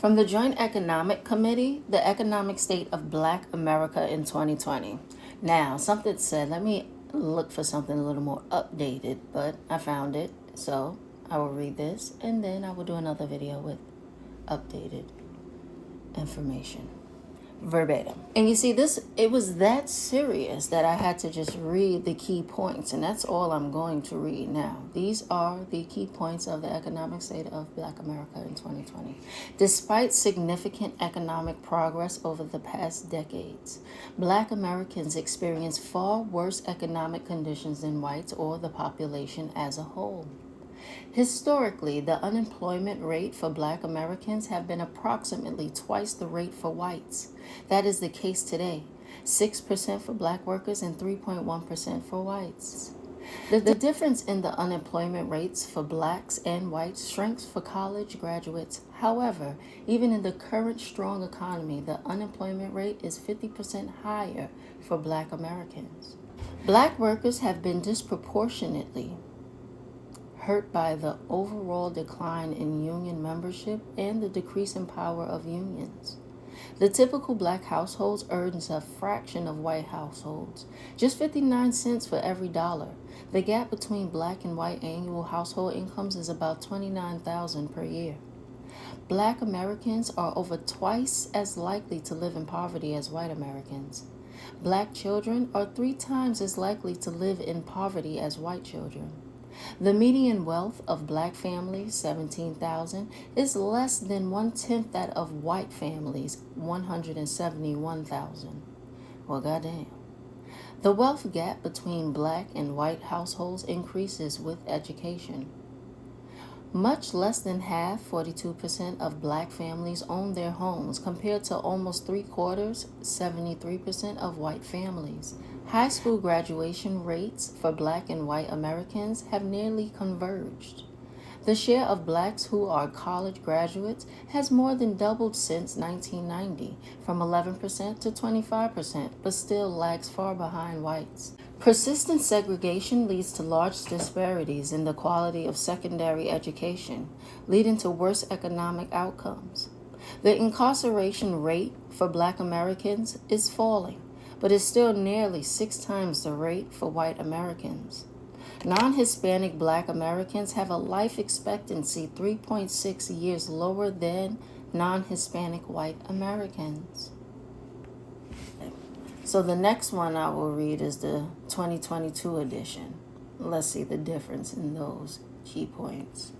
From the Joint Economic Committee, the economic state of Black America in 2020. Now, something said, let me look for something a little more updated, but I found it. So I will read this and then I will do another video with updated information. Verbatim. And you see, it was that serious that I had to just read the key points, and that's all I'm going to read now. These are the key points of the economic state of Black America in 2020. Despite significant economic progress over the past decades, Black Americans experience far worse economic conditions than whites or the population as a whole. Historically, the unemployment rate for Black Americans have been approximately twice the rate for whites. That is the case today, 6% for Black workers and 3.1% for whites. The difference in the unemployment rates for Blacks and whites shrinks for college graduates. However, even in the current strong economy, the unemployment rate is 50% higher for Black Americans. Black workers have been disproportionately hurt by the overall decline in union membership and the decrease in power of unions. The typical Black household earns a fraction of white households, just 59 cents for every dollar. The gap between Black and white annual household incomes is about $29,000 per year. Black Americans are over twice as likely to live in poverty as white Americans. Black children are 3 times as likely to live in poverty as white children. The median wealth of Black families, $17,000, is less than 1/10 that of white families, $171,000. Well, goddamn. The wealth gap between Black and white households increases with education. Much less than half, 42% of Black families own their homes, compared to almost 3/4, 73% of white families. High school graduation rates for Black and white Americans have nearly converged. The share of Blacks who are college graduates has more than doubled since 1990, from 11% to 25%, but still lags far behind whites. Persistent segregation leads to large disparities in the quality of secondary education, leading to worse economic outcomes. The incarceration rate for Black Americans is falling, but is still nearly 6 times the rate for white Americans. Non-Hispanic Black Americans have a life expectancy 3.6 years lower than non-Hispanic white Americans. So the next one I will read is the 2022 edition. Let's see the difference in those key points.